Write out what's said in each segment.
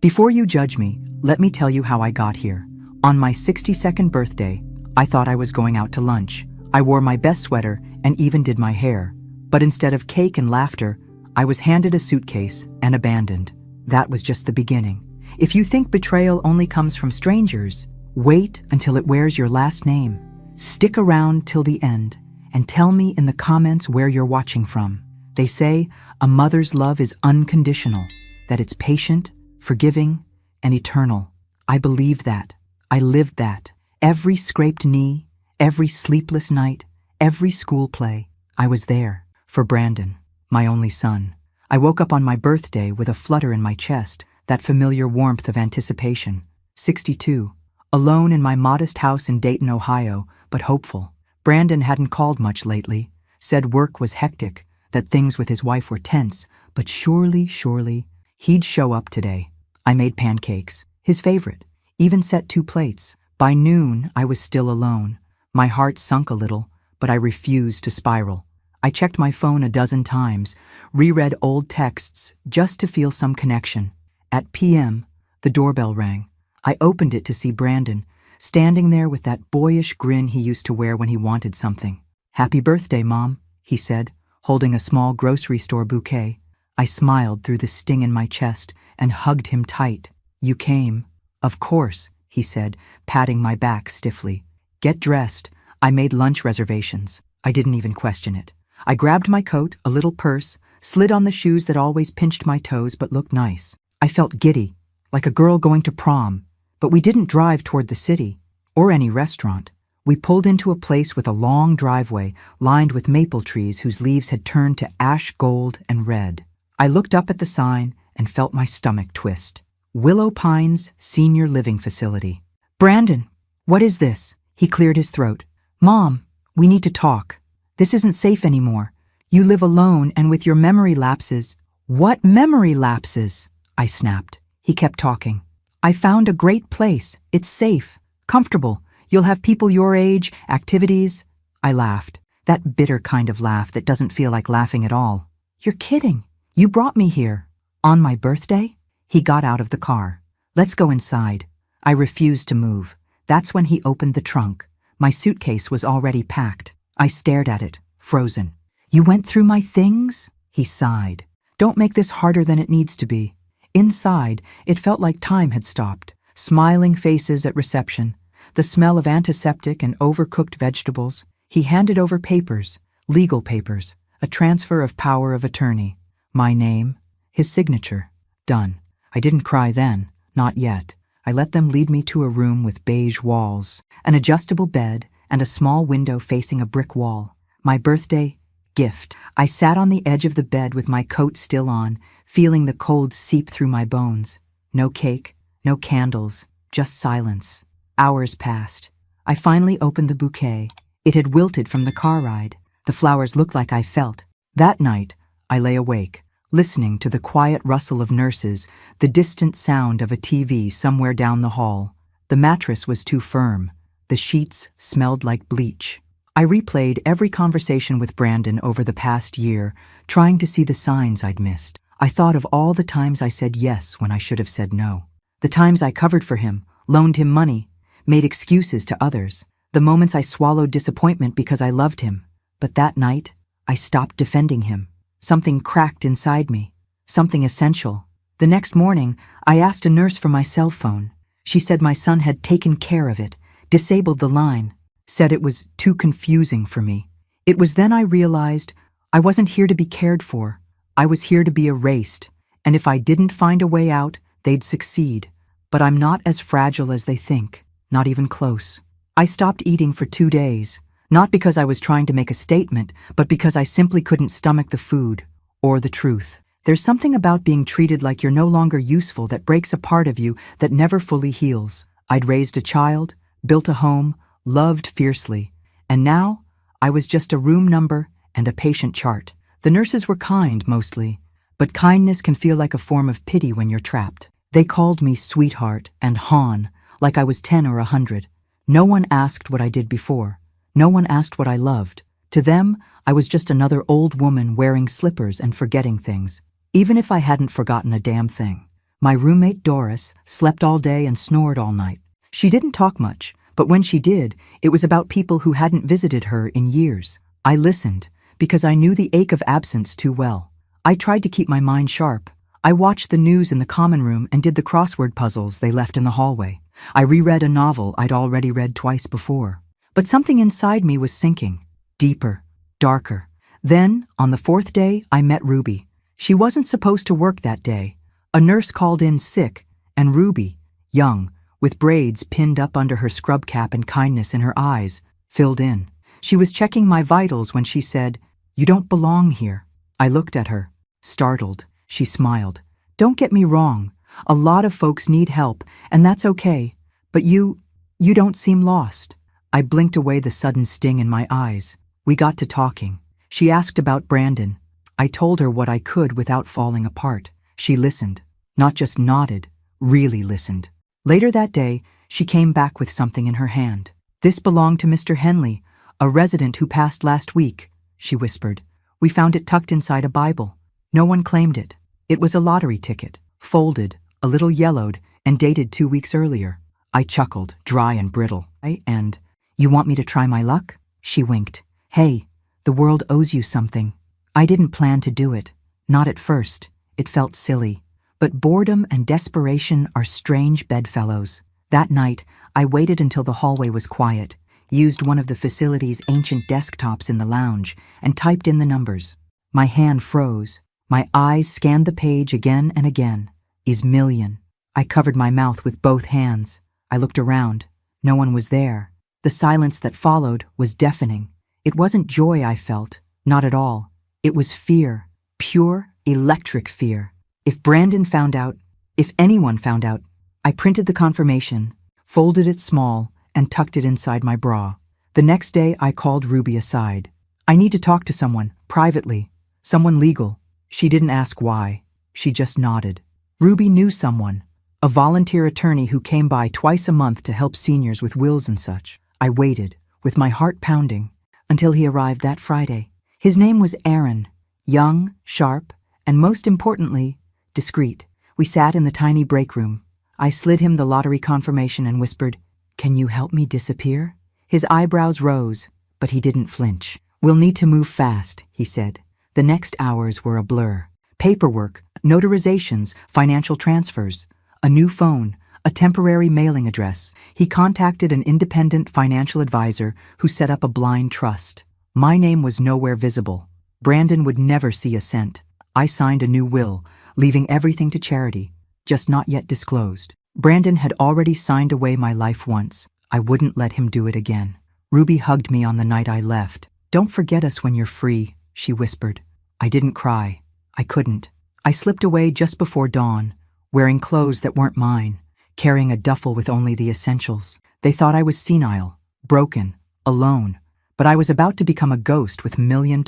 Before you judge me, let me tell you how I got here. On my 62nd birthday, I thought I was going out to lunch. I wore my best sweater and even did my hair. But instead of cake and laughter, I was handed a suitcase and abandoned. That was just the beginning. If you think betrayal only comes from strangers, wait until it wears your last name. Stick around till the end and tell me in the comments where you're watching from. They say a mother's love is unconditional, that it's patient, forgiving, and eternal. I believed that. I lived that. Every scraped knee, every sleepless night, every school play, I was there for Brandon, my only son. I woke up on my birthday with a flutter in my chest, that familiar warmth of anticipation. 62, alone in my modest house in Dayton, Ohio, but hopeful. Brandon hadn't called much lately, said work was hectic, that things with his wife were tense, but surely, he'd show up today. I made pancakes, his favorite, even set 2 plates. By noon, I was still alone. My heart sunk a little, but I refused to spiral. I checked my phone a dozen times, reread old texts just to feel some connection. At PM, the doorbell rang. I opened it to see Brandon, standing there with that boyish grin he used to wear when he wanted something. "Happy birthday, Mom," he said, holding a small grocery store bouquet. I smiled through the sting in my chest and hugged him tight. "You came." "Of course," he said, patting my back stiffly. "Get dressed. I made lunch reservations." I didn't even question it. I grabbed my coat, a little purse, slid on the shoes that always pinched my toes but looked nice. I felt giddy, like a girl going to prom. But we didn't drive toward the city, or any restaurant. We pulled into a place with a long driveway lined with maple trees whose leaves had turned to ash gold and red. I looked up at the sign and felt my stomach twist. Willow Pines Senior Living Facility. "Brandon, what is this?" He cleared his throat. "Mom, we need to talk. This isn't safe anymore. You live alone and with your memory lapses." "What memory lapses?" I snapped. He kept talking. "I found a great place. It's safe, comfortable. You'll have people your age, activities." I laughed. That bitter kind of laugh that doesn't feel like laughing at all. "You're kidding. You brought me here. On my birthday?" He got out of the car. "Let's go inside." I refused to move. That's when he opened the trunk. My suitcase was already packed. I stared at it, frozen. "You went through my things?" He sighed. "Don't make this harder than it needs to be." Inside, it felt like time had stopped. Smiling faces at reception, the smell of antiseptic and overcooked vegetables. He handed over papers, legal papers, a transfer of power of attorney. My name, his signature. Done. I didn't cry then, not yet. I let them lead me to a room with beige walls, an adjustable bed, and a small window facing a brick wall. My birthday gift. I sat on the edge of the bed with my coat still on, feeling the cold seep through my bones. No cake, no candles, just silence. Hours passed. I finally opened the bouquet. It had wilted from the car ride. The flowers looked like I felt. That night, I lay awake, listening to the quiet rustle of nurses, the distant sound of a TV somewhere down the hall. The mattress was too firm. The sheets smelled like bleach. I replayed every conversation with Brandon over the past year, trying to see the signs I'd missed. I thought of all the times I said yes when I should have said no. The times I covered for him, loaned him money, made excuses to others. The moments I swallowed disappointment because I loved him. But that night, I stopped defending him. Something cracked inside me. Something essential. The next morning, I asked a nurse for my cell phone. She said my son had taken care of it, disabled the line, said it was too confusing for me. It was then I realized I wasn't here to be cared for. I was here to be erased, and if I didn't find a way out, they'd succeed. But I'm not as fragile as they think, not even close. I stopped eating for 2 days, not because I was trying to make a statement, but because I simply couldn't stomach the food, or the truth. There's something about being treated like you're no longer useful that breaks a part of you that never fully heals. I'd raised a child, built a home, loved fiercely, and now I was just a room number and a patient chart. The nurses were kind, mostly, but kindness can feel like a form of pity when you're trapped. They called me sweetheart and Han, like I was 10 or 100. No one asked what I did before. No one asked what I loved. To them, I was just another old woman wearing slippers and forgetting things, even if I hadn't forgotten a damn thing. My roommate Doris slept all day and snored all night. She didn't talk much, but when she did, it was about people who hadn't visited her in years. I listened, because I knew the ache of absence too well. I tried to keep my mind sharp. I watched the news in the common room and did the crossword puzzles they left in the hallway. I reread a novel I'd already read twice before. But something inside me was sinking, deeper, darker. Then, on the fourth day, I met Ruby. She wasn't supposed to work that day. A nurse called in sick, and Ruby, young, with braids pinned up under her scrub cap and kindness in her eyes, filled in. She was checking my vitals when she said, "You don't belong here." I looked at her, startled. She smiled. "Don't get me wrong. A lot of folks need help, and that's okay. But you don't seem lost." I blinked away the sudden sting in my eyes. We got to talking. She asked about Brandon. I told her what I could without falling apart. She listened, not just nodded, really listened. Later that day, she came back with something in her hand. "This belonged to Mr. Henley, a resident who passed last week," she whispered. "We found it tucked inside a Bible. No one claimed it. It was a lottery ticket, folded, a little yellowed, and dated 2 weeks earlier." I chuckled, dry and brittle. "And you want me to try my luck?" She winked. "Hey, the world owes you something." I didn't plan to do it. Not at first. It felt silly. But boredom and desperation are strange bedfellows. That night, I waited until the hallway was quiet, used one of the facility's ancient desktops in the lounge, and typed in the numbers. My hand froze. My eyes scanned the page again and again. Is million. I covered my mouth with both hands. I looked around. No one was there. The silence that followed was deafening. It wasn't joy I felt, not at all. It was fear, pure, electric fear. If Brandon found out, if anyone found out, I printed the confirmation, folded it small, and tucked it inside my bra. The next day, I called Ruby aside. "I need to talk to someone, privately. Someone legal." She didn't ask why. She just nodded. Ruby knew someone, a volunteer attorney who came by twice a month to help seniors with wills and such. I waited, with my heart pounding, until he arrived that Friday. His name was Aaron, young, sharp, and most importantly, discreet. We sat in the tiny break room. I slid him the lottery confirmation and whispered, "Can you help me disappear?" His eyebrows rose, but he didn't flinch. "We'll need to move fast," he said. The next hours were a blur. Paperwork, notarizations, financial transfers, a new phone, a temporary mailing address. He contacted an independent financial advisor who set up a blind trust. My name was nowhere visible. Brandon would never see a cent. I signed a new will, leaving everything to charity, just not yet disclosed. Brandon had already signed away my life once. I wouldn't let him do it again. Ruby hugged me on the night I left. "Don't forget us when you're free," she whispered. I didn't cry. I couldn't. I slipped away just before dawn, wearing clothes that weren't mine, carrying a duffel with only the essentials. They thought I was senile, broken, alone. But I was about to become a ghost with $1 million.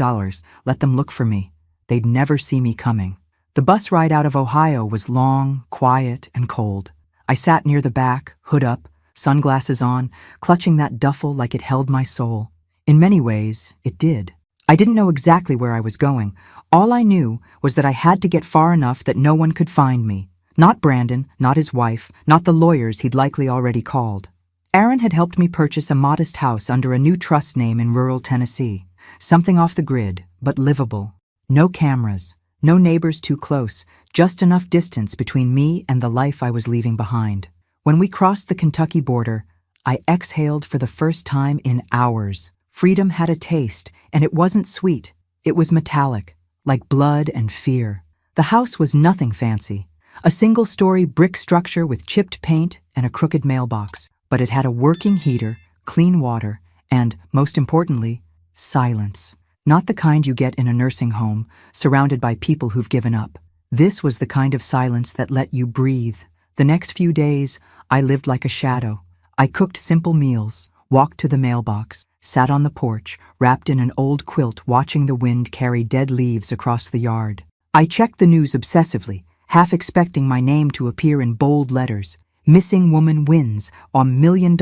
Let them look for me. They'd never see me coming. The bus ride out of Ohio was long, quiet, and cold. I sat near the back, hood up, sunglasses on, clutching that duffel like it held my soul. In many ways, it did. I didn't know exactly where I was going. All I knew was that I had to get far enough that no one could find me. Not Brandon, not his wife, not the lawyers he'd likely already called. Aaron had helped me purchase a modest house under a new trust name in rural Tennessee. Something off the grid, but livable. No cameras, no neighbors too close, just enough distance between me and the life I was leaving behind. When we crossed the Kentucky border, I exhaled for the first time in hours. Freedom had a taste, and it wasn't sweet. It was metallic, like blood and fear. The house was nothing fancy. A single-story brick structure with chipped paint and a crooked mailbox. But it had a working heater, clean water, and, most importantly, silence. Not the kind you get in a nursing home, surrounded by people who've given up. This was the kind of silence that let you breathe. The next few days, I lived like a shadow. I cooked simple meals, walked to the mailbox, sat on the porch, wrapped in an old quilt watching the wind carry dead leaves across the yard. I checked the news obsessively, half expecting my name to appear in bold letters. Missing woman wins, $1 million.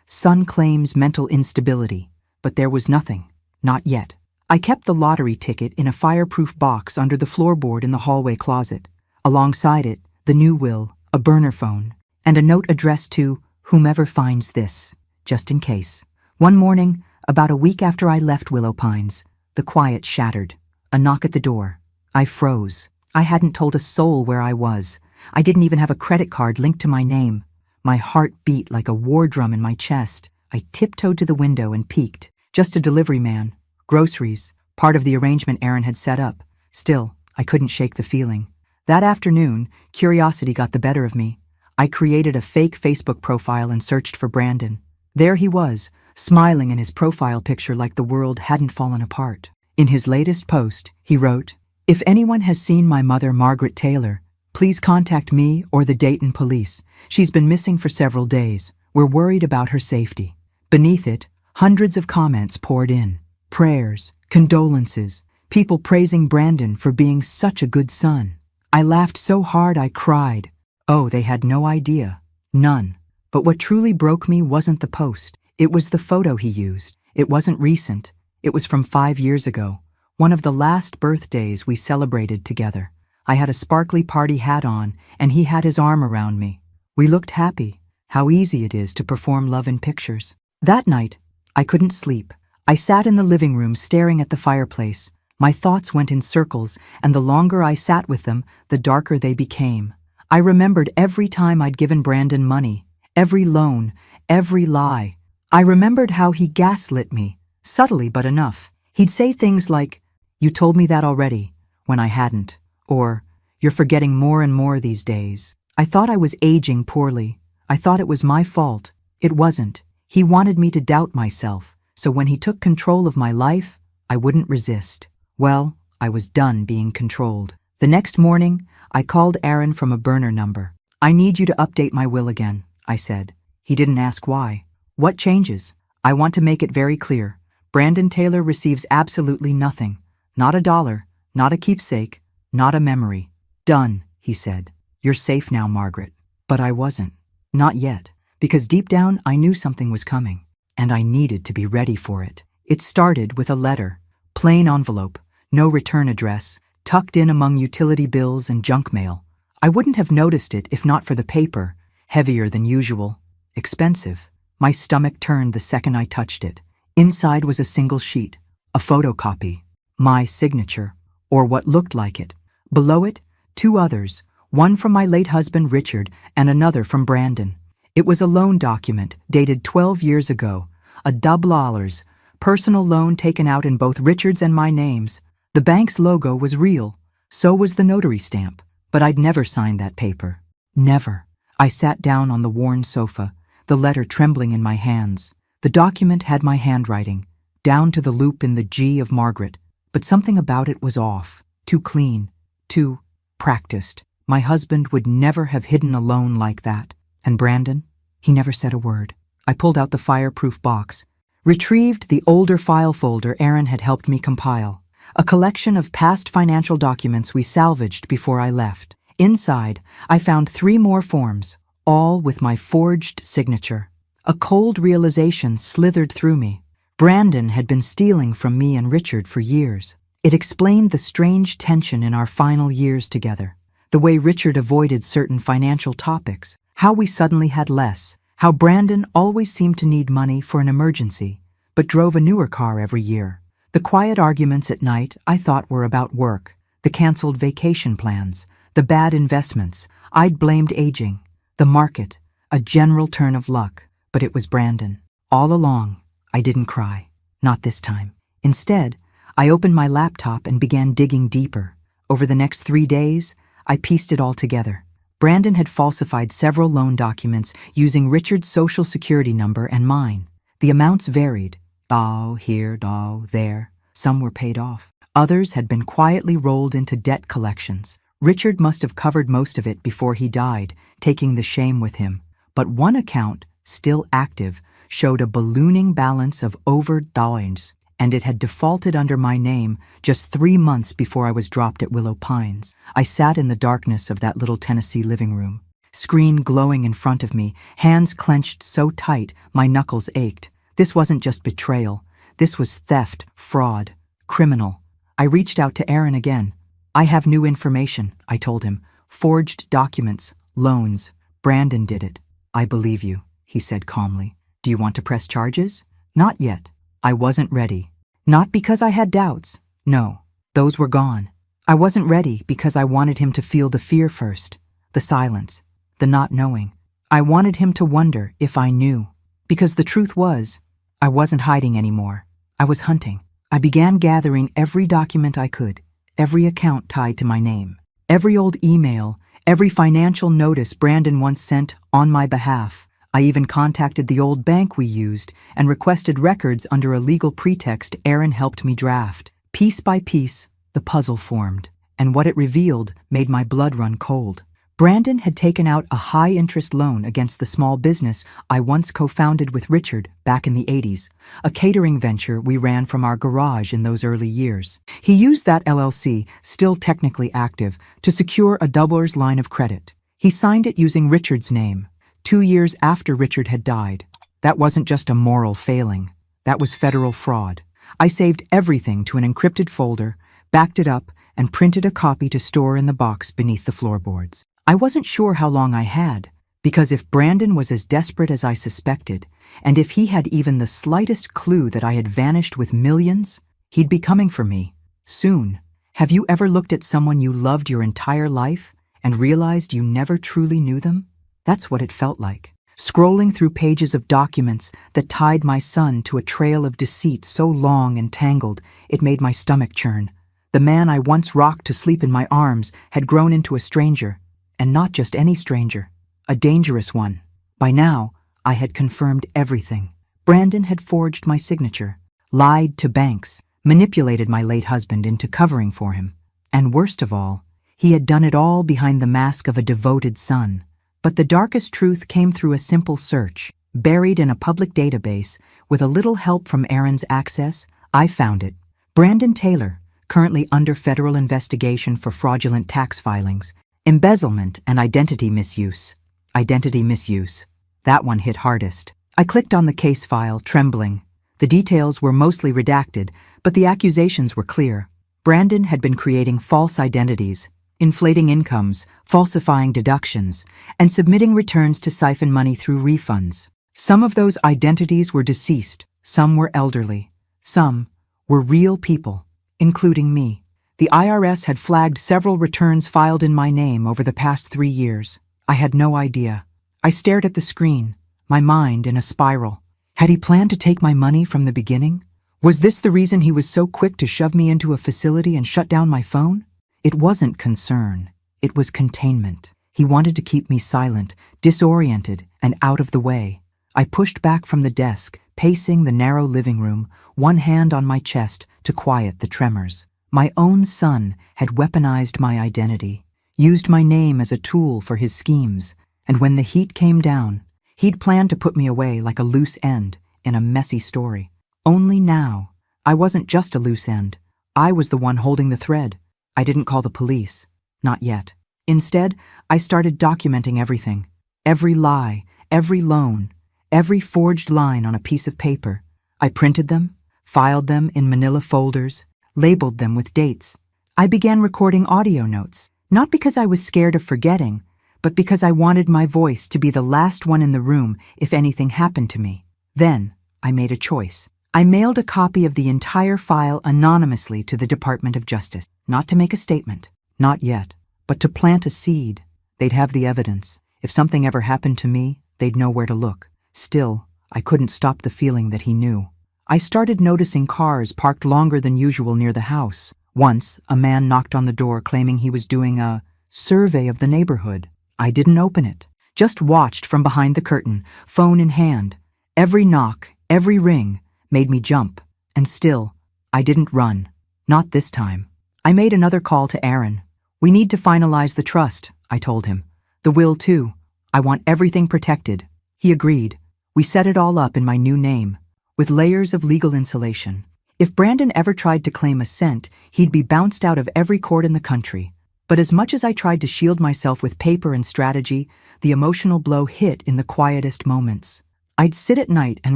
Son claims mental instability. But there was nothing. Not yet. I kept the lottery ticket in a fireproof box under the floorboard in the hallway closet. Alongside it, the new will, a burner phone, and a note addressed to whomever finds this, just in case. One morning, about a week after I left Willow Pines, the quiet shattered. A knock at the door. I froze. I hadn't told a soul where I was. I didn't even have a credit card linked to my name. My heart beat like a war drum in my chest. I tiptoed to the window and peeked. Just a delivery man. Groceries. Part of the arrangement Aaron had set up. Still, I couldn't shake the feeling. That afternoon, curiosity got the better of me. I created a fake Facebook profile and searched for Brandon. There he was, smiling in his profile picture like the world hadn't fallen apart. In his latest post, he wrote, "If anyone has seen my mother, Margaret Taylor, please contact me or the Dayton police. She's been missing for several days. We're worried about her safety." Beneath it, hundreds of comments poured in. Prayers, condolences, people praising Brandon for being such a good son. I laughed so hard I cried. Oh, they had no idea. None. But what truly broke me wasn't the post. It was the photo he used. It wasn't recent. It was from 5 years ago, one of the last birthdays we celebrated together. I had a sparkly party hat on, and he had his arm around me. We looked happy. How easy it is to perform love in pictures. That night, I couldn't sleep. I sat in the living room staring at the fireplace. My thoughts went in circles, and the longer I sat with them, the darker they became. I remembered every time I'd given Brandon money, every loan, every lie. I remembered how he gaslit me, subtly but enough. He'd say things like, "You told me that already," when I hadn't, or, "You're forgetting more and more these days." I thought I was aging poorly. I thought it was my fault. It wasn't. He wanted me to doubt myself, so when he took control of my life, I wouldn't resist. Well, I was done being controlled. The next morning, I called Aaron from a burner number. "I need you to update my will again," I said. He didn't ask why. "What changes?" "I want to make it very clear. Brandon Taylor receives absolutely nothing. Not a dollar, not a keepsake, not a memory." "Done," he said. "You're safe now, Margaret." But I wasn't. Not yet. Because deep down I knew something was coming. And I needed to be ready for it. It started with a letter. Plain envelope. No return address. Tucked in among utility bills and junk mail. I wouldn't have noticed it if not for the paper. Heavier than usual. Expensive. My stomach turned the second I touched it. Inside was a single sheet. A photocopy. My signature. Or what looked like it. Below it, 2 others. One from my late husband Richard and another from Brandon. It was a loan document dated 12 years ago. A $, personal loan taken out in both Richard's and my names. The bank's logo was real. So was the notary stamp. But I'd never signed that paper. Never. I sat down on the worn sofa, the letter trembling in my hands. The document had my handwriting, down to the loop in the G of Margaret. But something about it was off. Too clean. Too practiced. My husband would never have hidden a loan like that. And Brandon? He never said a word. I pulled out the fireproof box, retrieved the older file folder Aaron had helped me compile, a collection of past financial documents we salvaged before I left. Inside, I found 3 more forms, all with my forged signature. A cold realization slithered through me. Brandon had been stealing from me and Richard for years. It explained the strange tension in our final years together, the way Richard avoided certain financial topics, how we suddenly had less, how Brandon always seemed to need money for an emergency, but drove a newer car every year. The quiet arguments at night I thought were about work, the canceled vacation plans, the bad investments. I'd blamed aging, the market, a general turn of luck, but it was Brandon. All along, I didn't cry. Not this time. Instead, I opened my laptop and began digging deeper. Over the next 3 days, I pieced it all together. Brandon had falsified several loan documents using Richard's social security number and mine. The amounts varied. Dow here, dow there. Some were paid off. Others had been quietly rolled into debt collections. Richard must have covered most of it before he died, taking the shame with him. But one account, still active, showed a ballooning balance of over $, and it had defaulted under my name just 3 months before I was dropped at Willow Pines. I sat in the darkness of that little Tennessee living room, screen glowing in front of me, hands clenched so tight my knuckles ached. This wasn't just betrayal. This was theft, fraud, criminal. I reached out to Aaron again. "I have new information," I told him. forged documents, loans. Brandon did it. I believe you, he said calmly. Do you want to press charges? Not yet. I wasn't ready. Not because I had doubts. No, those were gone. I wasn't ready because I wanted him to feel the fear first, the silence, the not knowing. I wanted him to wonder if I knew. Because the truth was, I wasn't hiding anymore. I was hunting. I began gathering every document I could, every account tied to my name, every old email, every financial notice Brandon once sent on my behalf. I even contacted the old bank we used and requested records under a legal pretext Aaron helped me draft. Piece by piece, the puzzle formed, and what it revealed made my blood run cold. Brandon had taken out a high-interest loan against the small business I once co-founded with Richard back in the 80s, a catering venture we ran from our garage in those early years. He used that LLC, still technically active, to secure a doubler's line of credit. He signed it using Richard's name, 2 years after Richard had died. That wasn't just a moral failing. That was federal fraud. I saved everything to an encrypted folder, backed it up, and printed a copy to store in the box beneath the floorboards. I wasn't sure how long I had, because if Brandon was as desperate as I suspected, and if he had even the slightest clue that I had vanished with millions, he'd be coming for me, soon. Have you ever looked at someone you loved your entire life and realized you never truly knew them? That's what it felt like. Scrolling through pages of documents that tied my son to a trail of deceit so long and tangled, it made my stomach churn. The man I once rocked to sleep in my arms had grown into a stranger. And not just any stranger, a dangerous one. By now, I had confirmed everything. Brandon had forged my signature, lied to banks, manipulated my late husband into covering for him. And worst of all, he had done it all behind the mask of a devoted son. But the darkest truth came through a simple search. Buried in a public database, with a little help from Aaron's access, I found it. Brandon Taylor, currently under federal investigation for fraudulent tax filings, embezzlement and identity misuse. Identity misuse. That one hit hardest. I clicked on the case file, trembling. The details were mostly redacted, but the accusations were clear. Brandon had been creating false identities, inflating incomes, falsifying deductions, and submitting returns to siphon money through refunds. Some of those identities were deceased, some were elderly, some were real people, including me. The IRS had flagged several returns filed in my name over the past 3 years. I had no idea. I stared at the screen, my mind in a spiral. Had he planned to take my money from the beginning? Was this the reason he was so quick to shove me into a facility and shut down my phone? It wasn't concern. It was containment. He wanted to keep me silent, disoriented, and out of the way. I pushed back from the desk, pacing the narrow living room, one hand on my chest to quiet the tremors. My own son had weaponized my identity, used my name as a tool for his schemes, and when the heat came down, he'd planned to put me away like a loose end in a messy story. Only now, I wasn't just a loose end. I was the one holding the thread. I didn't call the police. Not yet. Instead, I started documenting everything. Every lie, every loan, every forged line on a piece of paper. I printed them, filed them in manila folders, labeled them with dates. I began recording audio notes, not because I was scared of forgetting, but because I wanted my voice to be the last one in the room if anything happened to me. Then, I made a choice. I mailed a copy of the entire file anonymously to the Department of Justice, not to make a statement, not yet, but to plant a seed. They'd have the evidence. If something ever happened to me, they'd know where to look. Still, I couldn't stop the feeling that he knew. I started noticing cars parked longer than usual near the house. Once, a man knocked on the door claiming he was doing a survey of the neighborhood. I didn't open it, just watched from behind the curtain, phone in hand. Every knock, every ring, made me jump. And still, I didn't run. Not this time. I made another call to Aaron. We need to finalize the trust, I told him. The will too. I want everything protected. He agreed. We set it all up in my new name, with layers of legal insulation. If Brandon ever tried to claim a cent, he'd be bounced out of every court in the country. But as much as I tried to shield myself with paper and strategy, the emotional blow hit in the quietest moments. I'd sit at night and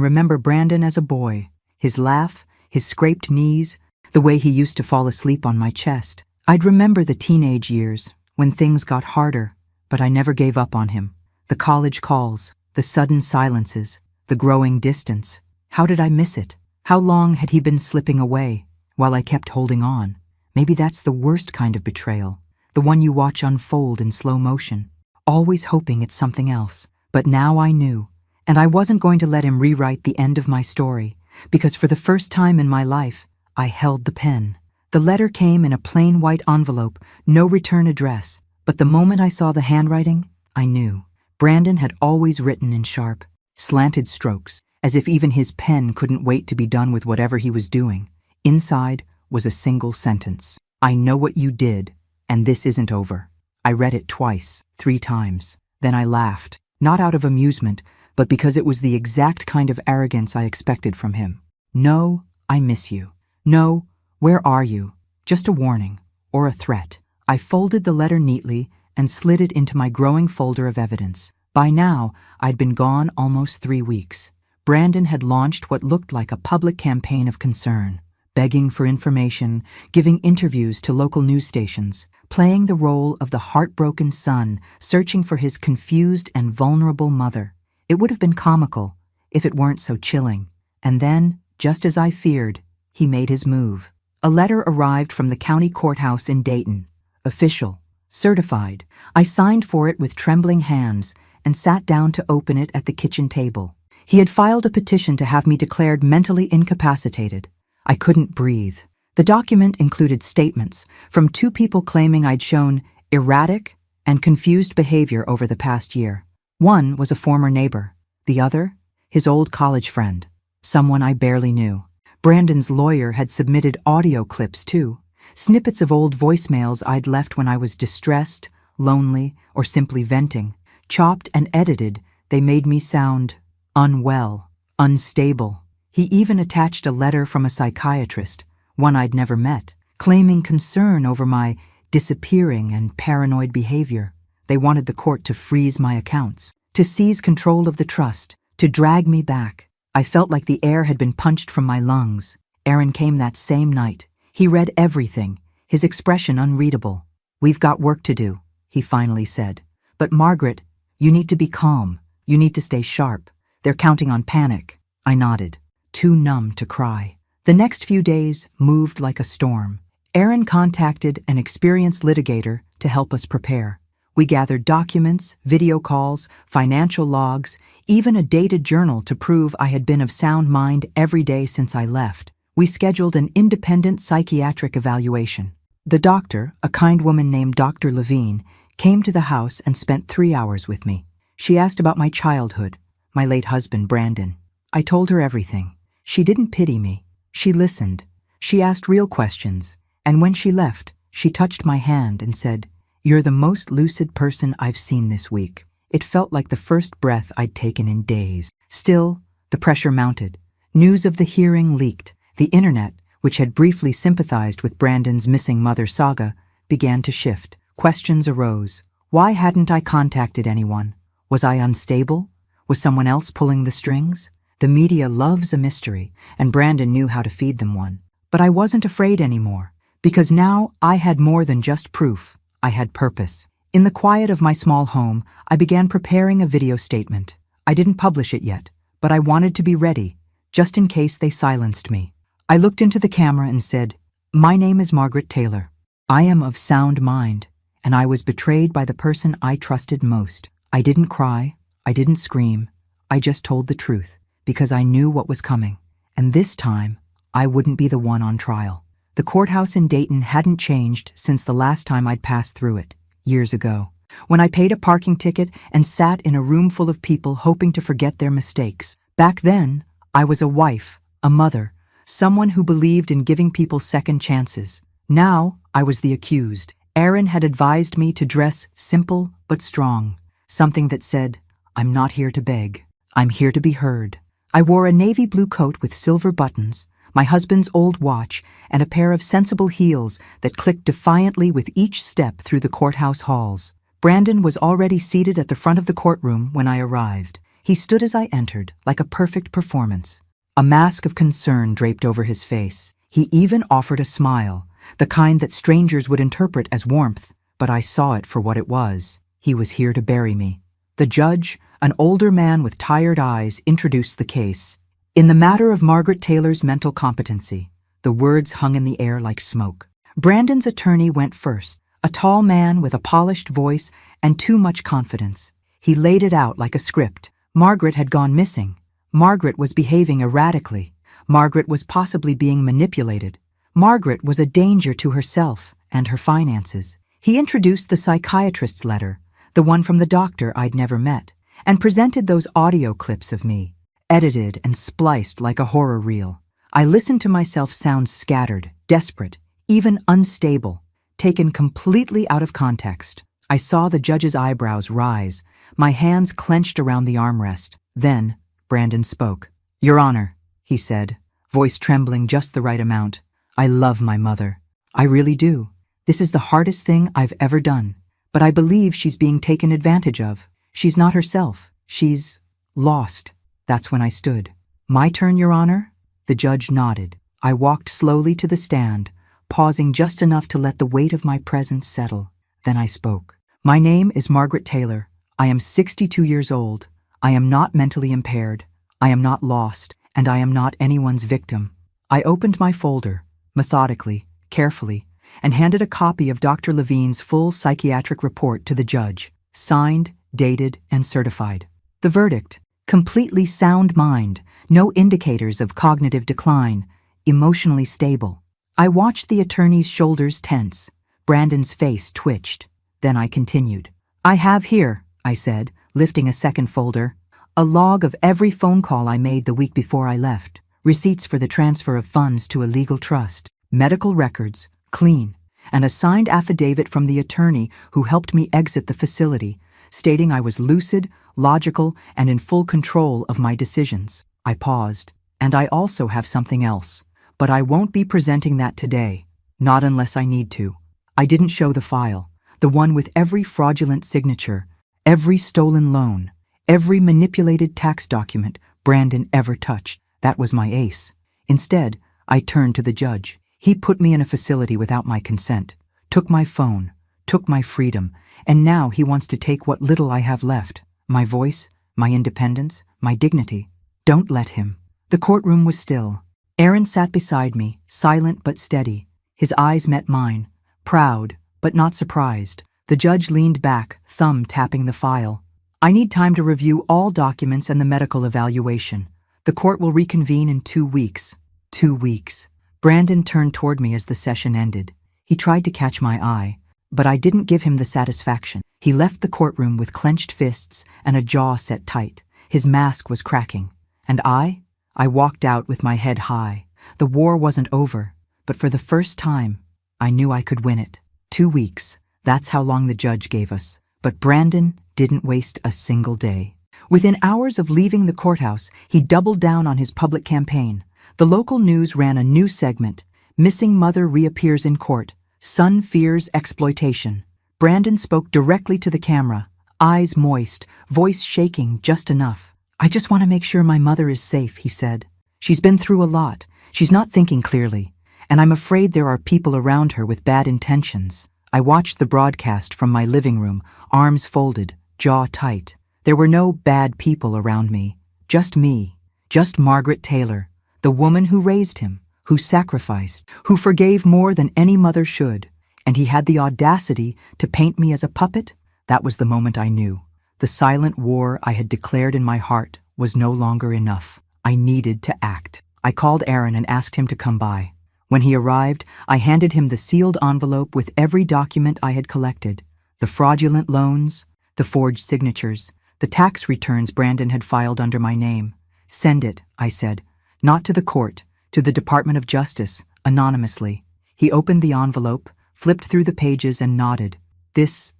remember Brandon as a boy, his laugh, his scraped knees, the way he used to fall asleep on my chest. I'd remember the teenage years, when things got harder, but I never gave up on him. The college calls, the sudden silences, the growing distance. How did I miss it? How long had he been slipping away while I kept holding on? Maybe that's the worst kind of betrayal, the one you watch unfold in slow motion, always hoping it's something else. But now I knew, and I wasn't going to let him rewrite the end of my story, because for the first time in my life, I held the pen. The letter came in a plain white envelope, no return address, but the moment I saw the handwriting, I knew. Brandon had always written in sharp, slanted strokes, as if even his pen couldn't wait to be done with whatever he was doing. Inside was a single sentence. I know what you did, and this isn't over. I read it twice, 3 times. Then I laughed, not out of amusement, but because it was the exact kind of arrogance I expected from him. No, I miss you. No, where are you? Just a warning, or a threat. I folded the letter neatly and slid it into my growing folder of evidence. By now, I'd been gone almost 3 weeks. Brandon had launched what looked like a public campaign of concern, begging for information, giving interviews to local news stations, playing the role of the heartbroken son searching for his confused and vulnerable mother. It would have been comical if it weren't so chilling. And then, just as I feared, he made his move. A letter arrived from the county courthouse in Dayton. Official, certified. I signed for it with trembling hands and sat down to open it at the kitchen table. He had filed a petition to have me declared mentally incapacitated. I couldn't breathe. The document included statements from 2 people claiming I'd shown erratic and confused behavior over the past year. One was a former neighbor. The other, his old college friend, someone I barely knew. Brandon's lawyer had submitted audio clips too, snippets of old voicemails I'd left when I was distressed, lonely, or simply venting. Chopped and edited, they made me sound unwell, unstable. He even attached a letter from a psychiatrist, one I'd never met, claiming concern over my disappearing and paranoid behavior. They wanted the court to freeze my accounts, to seize control of the trust, to drag me back. I felt like the air had been punched from my lungs. Aaron came that same night. He read everything, his expression unreadable. "We've got work to do," he finally said. "But Margaret, you need to be calm. You need to stay sharp. They're counting on panic." I nodded, too numb to cry. The next few days moved like a storm. Aaron contacted an experienced litigator to help us prepare. We gathered documents, video calls, financial logs, even a dated journal to prove I had been of sound mind every day since I left. We scheduled an independent psychiatric evaluation. The doctor, a kind woman named Dr. Levine, came to the house and spent 3 hours with me. She asked about my childhood, my late husband, Brandon. I told her everything. She didn't pity me. She listened. She asked real questions. And when she left, she touched my hand and said, "You're the most lucid person I've seen this week." It felt like the first breath I'd taken in days. Still, the pressure mounted. News of the hearing leaked. The internet, which had briefly sympathized with Brandon's missing mother saga, began to shift. Questions arose. Why hadn't I contacted anyone? Was I unstable? Was someone else pulling the strings? The media loves a mystery, and Brandon knew how to feed them one. But I wasn't afraid anymore, because now I had more than just proof. I had purpose. In the quiet of my small home, I began preparing a video statement. I didn't publish it yet, but I wanted to be ready, just in case they silenced me. I looked into the camera and said, "My name is Margaret Taylor. I am of sound mind, and I was betrayed by the person I trusted most." I didn't cry. I didn't scream. I just told the truth, because I knew what was coming. And this time, I wouldn't be the one on trial. The courthouse in Dayton hadn't changed since the last time I'd passed through it, years ago, when I paid a parking ticket and sat in a room full of people hoping to forget their mistakes. Back then, I was a wife, a mother, someone who believed in giving people second chances. Now, I was the accused. Aaron had advised me to dress simple but strong, something that said, "I'm not here to beg. I'm here to be heard." I wore a navy blue coat with silver buttons, my husband's old watch, and a pair of sensible heels that clicked defiantly with each step through the courthouse halls. Brandon was already seated at the front of the courtroom when I arrived. He stood as I entered, like a perfect performance. A mask of concern draped over his face. He even offered a smile, the kind that strangers would interpret as warmth, but I saw it for what it was. He was here to bury me. The judge, an older man with tired eyes, introduced the case. In the matter of Margaret Taylor's mental competency, the words hung in the air like smoke. Brandon's attorney went first, a tall man with a polished voice and too much confidence. He laid it out like a script. Margaret had gone missing. Margaret was behaving erratically. Margaret was possibly being manipulated. Margaret was a danger to herself and her finances. He introduced the psychiatrist's letter, the one from the doctor I'd never met, and presented those audio clips of me, edited and spliced like a horror reel. I listened to myself sound scattered, desperate, even unstable, taken completely out of context. I saw the judge's eyebrows rise, my hands clenched around the armrest. Then, Brandon spoke. "Your Honor," he said, voice trembling just the right amount, "I love my mother. I really do. This is the hardest thing I've ever done. But I believe she's being taken advantage of. She's not herself. She's lost." That's when I stood. "My turn, Your Honor?" The judge nodded. I walked slowly to the stand, pausing just enough to let the weight of my presence settle. Then I spoke. "My name is Margaret Taylor. I am 62 years old. I am not mentally impaired. I am not lost, and I am not anyone's victim." I opened my folder, methodically, carefully, and handed a copy of Dr. Levine's full psychiatric report to the judge, signed, dated, and certified. The verdict: completely sound mind, no indicators of cognitive decline, emotionally stable. I watched the attorney's shoulders tense. Brandon's face twitched. Then I continued. "I have here," I said, lifting a second folder, "a log of every phone call I made the week before I left, receipts for the transfer of funds to a legal trust, medical records, clean, and a signed affidavit from the attorney who helped me exit the facility, stating I was lucid, logical, and in full control of my decisions." I paused. "And I also have something else, but I won't be presenting that today, not unless I need to." I didn't show the file, the one with every fraudulent signature, every stolen loan, every manipulated tax document Brandon ever touched. That was my ace. Instead, I turned to the judge. He put me in a facility without my consent, took my phone, took my freedom, and now he wants to take what little I have left, my voice, my independence, my dignity. Don't let him. The courtroom was still. Aaron sat beside me, silent but steady. His eyes met mine, proud but not surprised. The judge leaned back, thumb tapping the file. "I need time to review all documents and the medical evaluation. The court will reconvene in 2 weeks." 2 weeks. Brandon turned toward me as the session ended. He tried to catch my eye, but I didn't give him the satisfaction. He left the courtroom with clenched fists and a jaw set tight. His mask was cracking. And I walked out with my head high. The war wasn't over, but for the first time, I knew I could win it. 2 weeks. That's how long the judge gave us. But Brandon didn't waste a single day. Within hours of leaving the courthouse, he doubled down on his public campaign. The local news ran a new segment. "Missing mother reappears in court. Son fears exploitation." Brandon spoke directly to the camera, eyes moist, voice shaking just enough. "I just want to make sure my mother is safe," he said. "She's been through a lot. She's not thinking clearly. And I'm afraid there are people around her with bad intentions." I watched the broadcast from my living room, arms folded, jaw tight. There were no bad people around me, just Margaret Taylor, the woman who raised him, who sacrificed, who forgave more than any mother should. And he had the audacity to paint me as a puppet? That was the moment I knew. The silent war I had declared in my heart was no longer enough. I needed to act. I called Aaron and asked him to come by. When he arrived, I handed him the sealed envelope with every document I had collected. The fraudulent loans, the forged signatures, the tax returns Brandon had filed under my name. "Send it," I said. "Not to the court, to the Department of Justice, anonymously." He opened the envelope, flipped through the pages, and nodded. This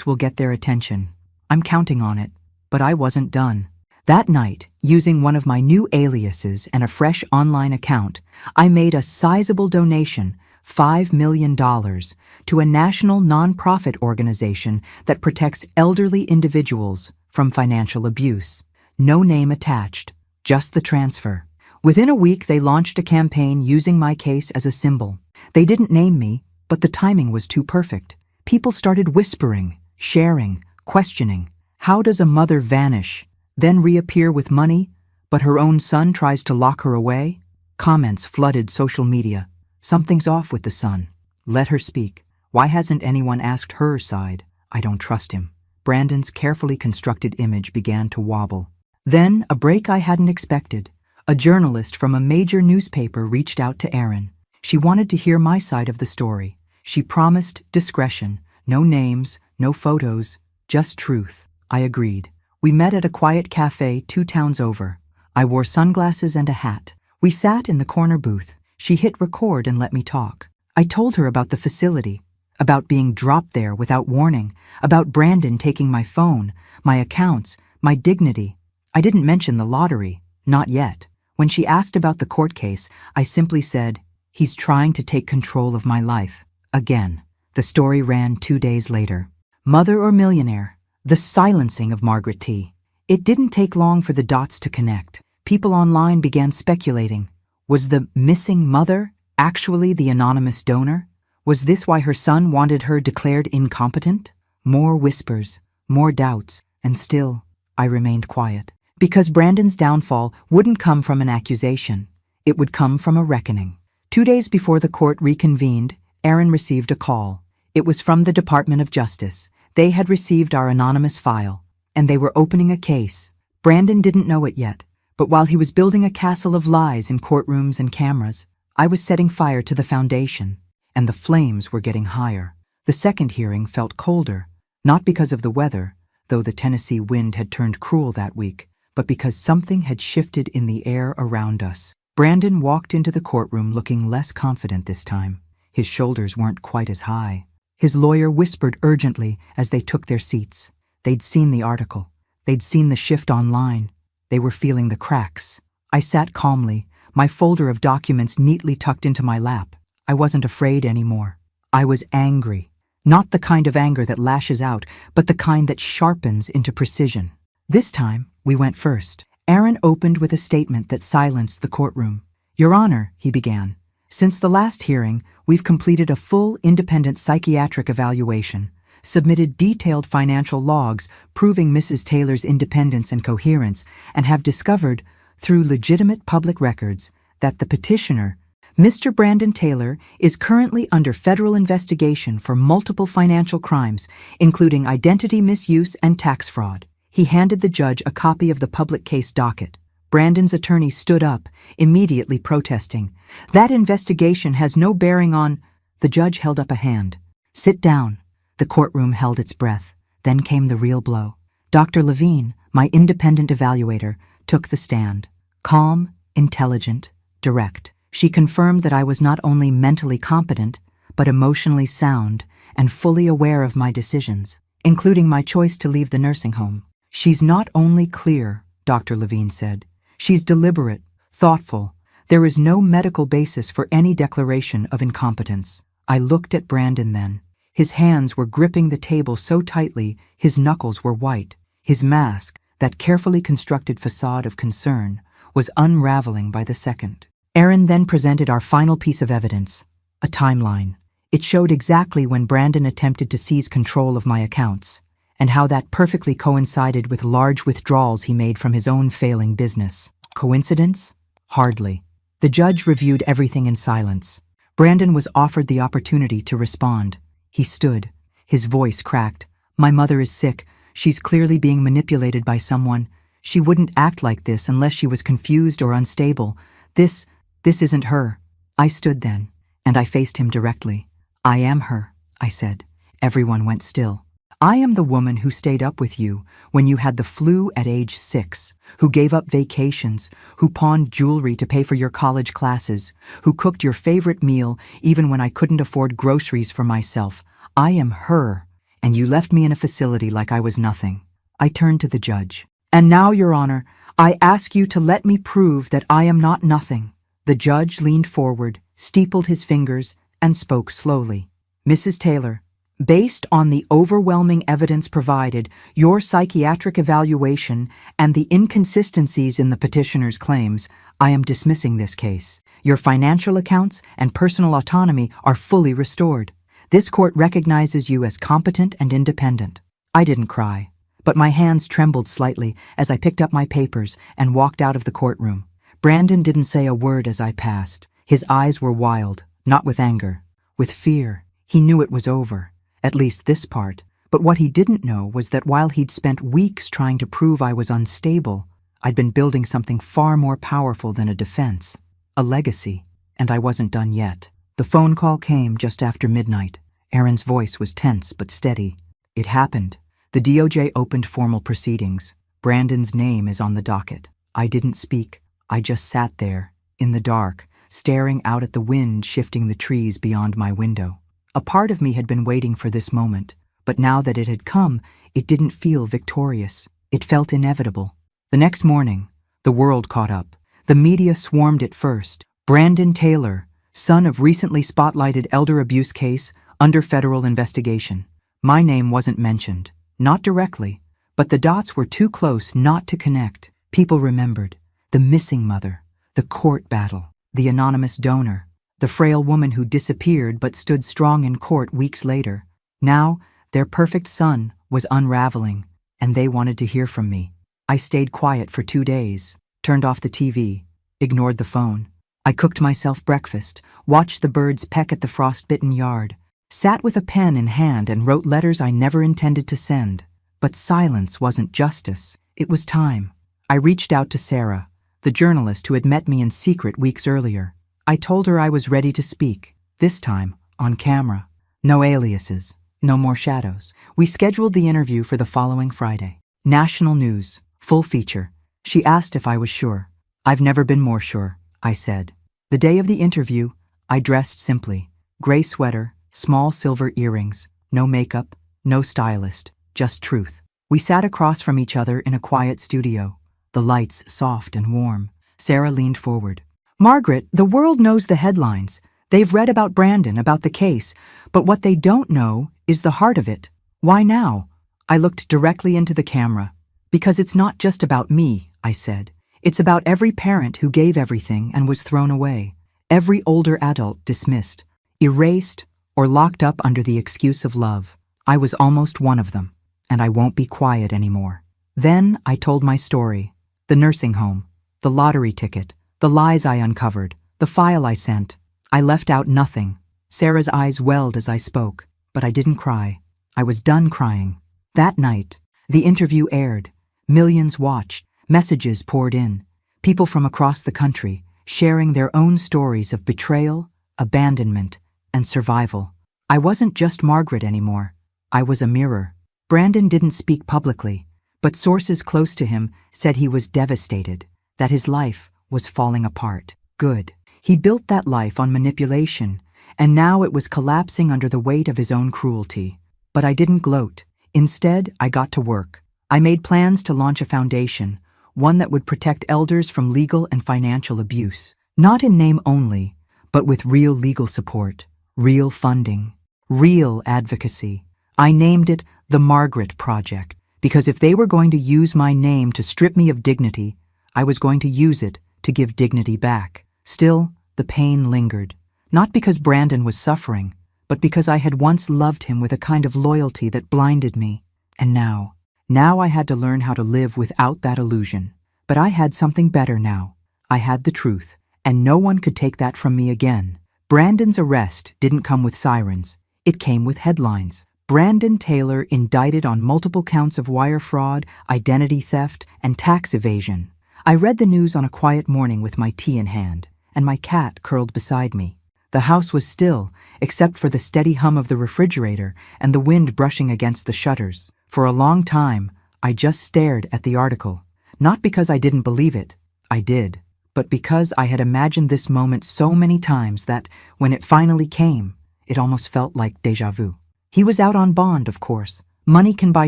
will get their attention. I'm counting on it." But I wasn't done. That night, using one of my new aliases and a fresh online account, I made a sizable donation, $5 million, to a national nonprofit organization that protects elderly individuals from financial abuse. No name attached, just the transfer. Within a week, they launched a campaign using my case as a symbol. They didn't name me, but the timing was too perfect. People started whispering, sharing, questioning. How does a mother vanish, then reappear with money, but her own son tries to lock her away? Comments flooded social media. Something's off with the son. Let her speak. Why hasn't anyone asked her side? I don't trust him. Brandon's carefully constructed image began to wobble. Then, a break I hadn't expected. A journalist from a major newspaper reached out to Erin. She wanted to hear my side of the story. She promised discretion. No names, no photos, just truth. I agreed. We met at a quiet cafe 2 towns over. I wore sunglasses and a hat. We sat in the corner booth. She hit record and let me talk. I told her about the facility, about being dropped there without warning, about Brandon taking my phone, my accounts, my dignity. I didn't mention the lottery, not yet. When she asked about the court case, I simply said, "He's trying to take control of my life." Again. The story ran 2 days later. Mother or millionaire? The silencing of Margaret T. It didn't take long for the dots to connect. People online began speculating. Was the missing mother actually the anonymous donor? Was this why her son wanted her declared incompetent? More whispers, more doubts, and still, I remained quiet. Because Brandon's downfall wouldn't come from an accusation. It would come from a reckoning. 2 days before the court reconvened, Erin received a call. It was from the Department of Justice. They had received our anonymous file, and they were opening a case. Brandon didn't know it yet, but while he was building a castle of lies in courtrooms and cameras, I was setting fire to the foundation, and the flames were getting higher. The second hearing felt colder, not because of the weather, though the Tennessee wind had turned cruel that week, but because something had shifted in the air around us. Brandon walked into the courtroom looking less confident this time. His shoulders weren't quite as high. His lawyer whispered urgently as they took their seats. They'd seen the article. They'd seen the shift online. They were feeling the cracks. I sat calmly, my folder of documents neatly tucked into my lap. I wasn't afraid anymore. I was angry. Not the kind of anger that lashes out, but the kind that sharpens into precision. This time, we went first. Erin opened with a statement that silenced the courtroom. "Your Honor," he began, "since the last hearing, we've completed a full independent psychiatric evaluation, submitted detailed financial logs proving Mrs. Taylor's independence and coherence, and have discovered, through legitimate public records, that the petitioner, Mr. Brandon Taylor, is currently under federal investigation for multiple financial crimes, including identity misuse and tax fraud." He handed the judge a copy of the public case docket. Brandon's attorney stood up, immediately protesting. "That investigation has no bearing on—" The judge held up a hand. "Sit down." The courtroom held its breath. Then came the real blow. Dr. Levine, my independent evaluator, took the stand. Calm, intelligent, direct. She confirmed that I was not only mentally competent, but emotionally sound and fully aware of my decisions, including my choice to leave the nursing home. "She's not only clear," Dr. Levine said. "She's deliberate, thoughtful. There is no medical basis for any declaration of incompetence." I looked at Brandon then. His hands were gripping the table so tightly, his knuckles were white. His mask, that carefully constructed facade of concern, was unraveling by the second. Erin then presented our final piece of evidence, a timeline. It showed exactly when Brandon attempted to seize control of my accounts, and how that perfectly coincided with large withdrawals he made from his own failing business. Coincidence? Hardly. The judge reviewed everything in silence. Brandon was offered the opportunity to respond. He stood. His voice cracked. "My mother is sick. She's clearly being manipulated by someone. She wouldn't act like this unless she was confused or unstable. This isn't her." I stood then, and I faced him directly. "I am her," I said. Everyone went still. "I am the woman who stayed up with you when you had the flu at age 6, who gave up vacations, who pawned jewelry to pay for your college classes, who cooked your favorite meal even when I couldn't afford groceries for myself. I am her, and you left me in a facility like I was nothing." I turned to the judge. "And now, Your Honor, I ask you to let me prove that I am not nothing." The judge leaned forward, steepled his fingers, and spoke slowly. "Mrs. Taylor, based on the overwhelming evidence provided, your psychiatric evaluation, and the inconsistencies in the petitioner's claims, I am dismissing this case. Your financial accounts and personal autonomy are fully restored. This court recognizes you as competent and independent. I didn't cry, but my hands trembled slightly as I picked up my papers and walked out of the courtroom. Brandon didn't say a word as I passed. His eyes were wild, not with anger, with fear. He knew it was over, at least this part. But what he didn't know was that while he'd spent weeks trying to prove I was unstable, I'd been building something far more powerful than a defense, a legacy, and I wasn't done yet. The phone call came just after midnight. Aaron's voice was tense but steady. It happened. The DOJ opened formal proceedings. Brandon's name is on the docket. I didn't speak. I just sat there, in the dark, staring out at the wind shifting the trees beyond my window. A part of me had been waiting for this moment, but now that it had come, it didn't feel victorious. It felt inevitable. The next morning, the world caught up. The media swarmed it first. Brandon Taylor, son of recently spotlighted elder abuse case, under federal investigation. My name wasn't mentioned, not directly, but the dots were too close not to connect. People remembered the missing mother, the court battle, the anonymous donor, the frail woman who disappeared but stood strong in court weeks later. Now, their perfect son was unraveling, and they wanted to hear from me. I stayed quiet for 2 days, turned off the TV, ignored the phone. I cooked myself breakfast, watched the birds peck at the frost-bitten yard, sat with a pen in hand and wrote letters I never intended to send. But silence wasn't justice. It was time. I reached out to Sarah, the journalist who had met me in secret weeks earlier. I told her I was ready to speak, this time on camera. No aliases, no more shadows. We scheduled the interview for the following Friday. National news, full feature. She asked if I was sure. I've never been more sure, I said. The day of the interview, I dressed simply. Gray sweater, small silver earrings, no makeup, no stylist, just truth. We sat across from each other in a quiet studio, the lights soft and warm. Sarah leaned forward. Margaret, the world knows the headlines. They've read about Brandon, about the case, but what they don't know is the heart of it. Why now? I looked directly into the camera. Because it's not just about me, I said. It's about every parent who gave everything and was thrown away. Every older adult dismissed, erased, or locked up under the excuse of love. I was almost one of them, and I won't be quiet anymore. Then I told my story. The nursing home, the lottery ticket, the lies I uncovered, the file I sent. I left out nothing. Sarah's eyes welled as I spoke, but I didn't cry. I was done crying. That night, the interview aired. Millions watched. Messages poured in. People from across the country, sharing their own stories of betrayal, abandonment, and survival. I wasn't just Margaret anymore. I was a mirror. Brandon didn't speak publicly, but sources close to him said he was devastated, that his life was falling apart. Good. He built that life on manipulation, and now it was collapsing under the weight of his own cruelty. But I didn't gloat. Instead, I got to work. I made plans to launch a foundation, one that would protect elders from legal and financial abuse. Not in name only, but with real legal support, real funding, real advocacy. I named it the Margaret Project, because if they were going to use my name to strip me of dignity, I was going to use it to give dignity back. Still, the pain lingered. Not because Brandon was suffering, but because I had once loved him with a kind of loyalty that blinded me. And now I had to learn how to live without that illusion. But I had something better now. I had the truth, and no one could take that from me again. Brandon's arrest didn't come with sirens. It came with headlines. Brandon Taylor indicted on multiple counts of wire fraud, identity theft, and tax evasion. I read the news on a quiet morning with my tea in hand, and my cat curled beside me. The house was still, except for the steady hum of the refrigerator and the wind brushing against the shutters. For a long time, I just stared at the article. Not because I didn't believe it, I did, but because I had imagined this moment so many times that, when it finally came, it almost felt like déjà vu. He was out on bond, of course. Money can buy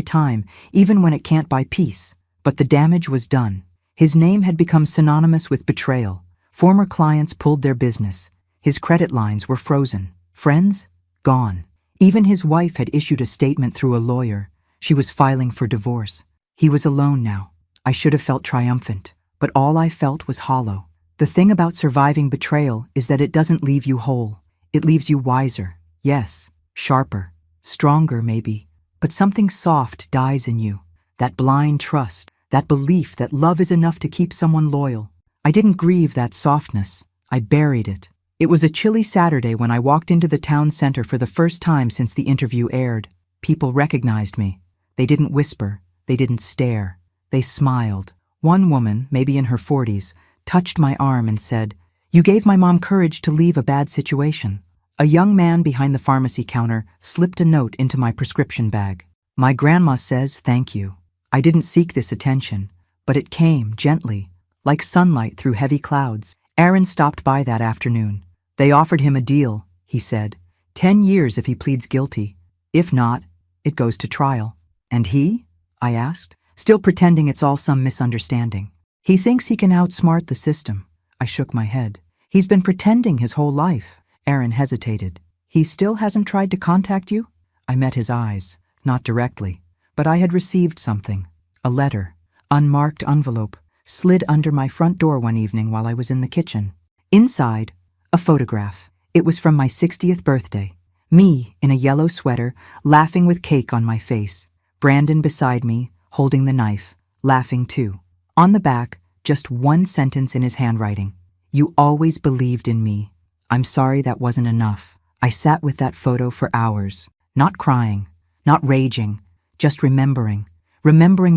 time, even when it can't buy peace. But the damage was done. His name had become synonymous with betrayal. Former clients pulled their business. His credit lines were frozen. Friends? Gone. Even his wife had issued a statement through a lawyer. She was filing for divorce. He was alone now. I should have felt triumphant, but all I felt was hollow. The thing about surviving betrayal is that it doesn't leave you whole. It leaves you wiser. Yes, Sharper, stronger maybe, but something soft dies in you. That blind trust, that belief that love is enough to keep someone loyal. I didn't grieve that softness. I buried it. It was a chilly Saturday when I walked into the town center for the first time since the interview aired. People recognized me. They didn't whisper. They didn't stare. They smiled. One woman, maybe in her 40s, touched my arm and said, "You gave my mom courage to leave a bad situation." A young man behind the pharmacy counter slipped a note into my prescription bag. "My grandma says thank you." I didn't seek this attention, but it came gently, like sunlight through heavy clouds. Aaron stopped by that afternoon. "They offered him a deal," he said. 10 years if he pleads guilty. If not, it goes to trial." "And he?" I asked, still pretending it's all some misunderstanding. "He thinks he can outsmart the system." I shook my head. "He's been pretending his whole life." Aaron hesitated. "He still hasn't tried to contact you?" I met his eyes, not directly, but I had received something. A letter, unmarked envelope, slid under my front door one evening while I was in the kitchen. Inside, a photograph. It was from my 60th birthday. Me, in a yellow sweater, laughing with cake on my face. Brandon beside me, holding the knife, laughing too. On the back, just one sentence in his handwriting. "You always believed in me. I'm sorry that wasn't enough." I sat with that photo for hours, not crying, not raging, just remembering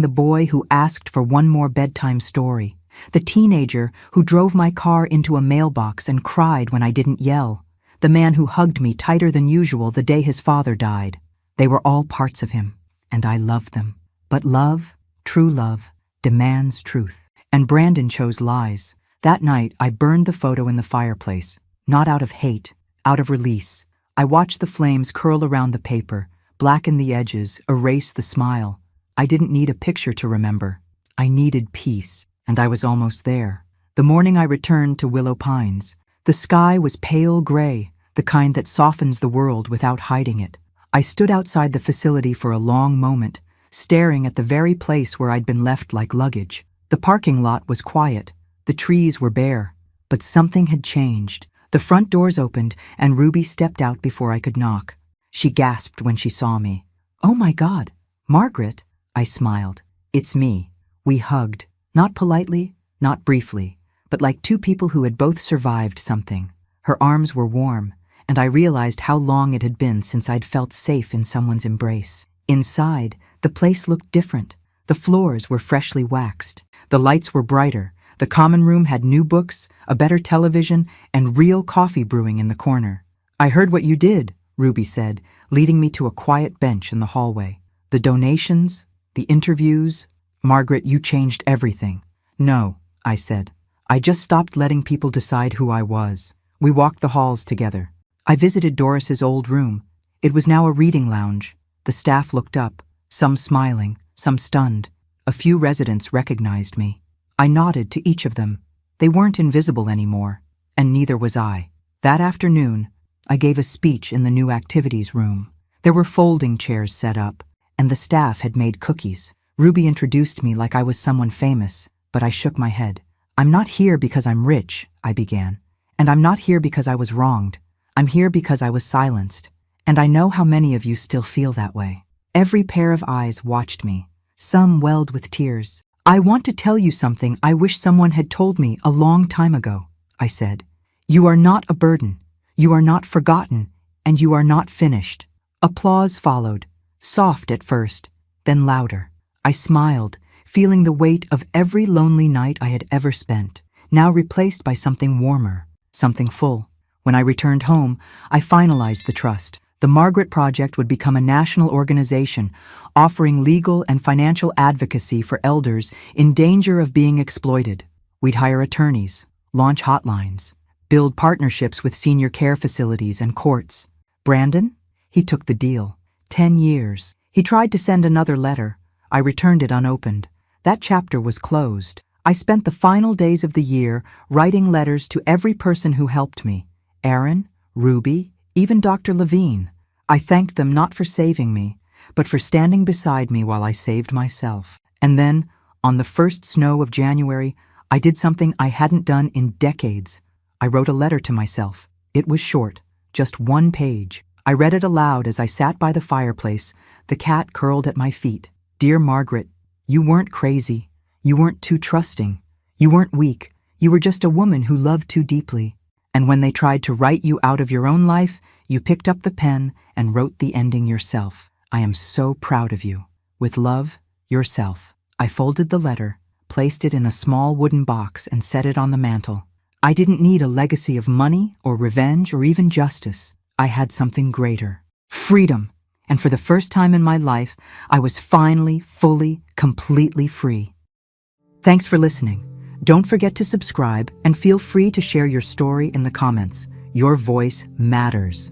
the boy who asked for one more bedtime story, the teenager who drove my car into a mailbox and cried when I didn't yell, the man who hugged me tighter than usual the day his father died. They were all parts of him, and I loved them. But love, true love, demands truth. And Brandon chose lies. That night, I burned the photo in the fireplace, not out of hate, out of release. I watched the flames curl around the paper, blacken the edges, erase the smile. I didn't need a picture to remember. I needed peace, and I was almost there. The morning I returned to Willow Pines, the sky was pale gray, the kind that softens the world without hiding it. I stood outside the facility for a long moment, staring at the very place where I'd been left like luggage. The parking lot was quiet. The trees were bare. But something had changed. The front doors opened, and Ruby stepped out before I could knock. She gasped when she saw me. "Oh my God, Margaret!" I smiled. "It's me." We hugged, not politely, not briefly, but like two people who had both survived something. Her arms were warm, and I realized how long it had been since I'd felt safe in someone's embrace. Inside, the place looked different. The floors were freshly waxed. The lights were brighter. The common room had new books, a better television, and real coffee brewing in the corner. "I heard what you did," Ruby said, leading me to a quiet bench in the hallway. "The donations, the interviews. Margaret, you changed everything." "No," I said. "I just stopped letting people decide who I was." We walked the halls together. I visited Doris's old room. It was now a reading lounge. The staff looked up, some smiling, some stunned. A few residents recognized me. I nodded to each of them. They weren't invisible anymore, and neither was I. That afternoon, I gave a speech in the new activities room. There were folding chairs set up, and the staff had made cookies. Ruby introduced me like I was someone famous, but I shook my head. "I'm not here because I'm rich," I began. "And I'm not here because I was wronged. I'm here because I was silenced. And I know how many of you still feel that way." Every pair of eyes watched me. Some welled with tears. "I want to tell you something I wish someone had told me a long time ago," I said. "You are not a burden. You are not forgotten, and you are not finished." Applause followed, soft at first, then louder. I smiled, feeling the weight of every lonely night I had ever spent, now replaced by something warmer, something full. When I returned home, I finalized the trust. The Margaret Project would become a national organization, offering legal and financial advocacy for elders in danger of being exploited. We'd hire attorneys, launch hotlines, build partnerships with senior care facilities and courts. Brandon? He took the deal. 10 years. He tried to send another letter. I returned it unopened. That chapter was closed. I spent the final days of the year writing letters to every person who helped me. Aaron, Ruby, even Dr. Levine. I thanked them not for saving me, but for standing beside me while I saved myself. And then, on the first snow of January, I did something I hadn't done in decades. I wrote a letter to myself. It was short, just 1 page. I read it aloud as I sat by the fireplace, the cat curled at my feet. Dear Margaret, you weren't crazy. You weren't too trusting. You weren't weak. You were just a woman who loved too deeply. And when they tried to write you out of your own life, you picked up the pen and wrote the ending yourself. I am so proud of you. With love, yourself. I folded the letter, placed it in a small wooden box, and set it on the mantel. I didn't need a legacy of money or revenge or even justice. I had something greater. Freedom. And for the first time in my life, I was finally, fully, completely free. Thanks for listening. Don't forget to subscribe and feel free to share your story in the comments. Your voice matters.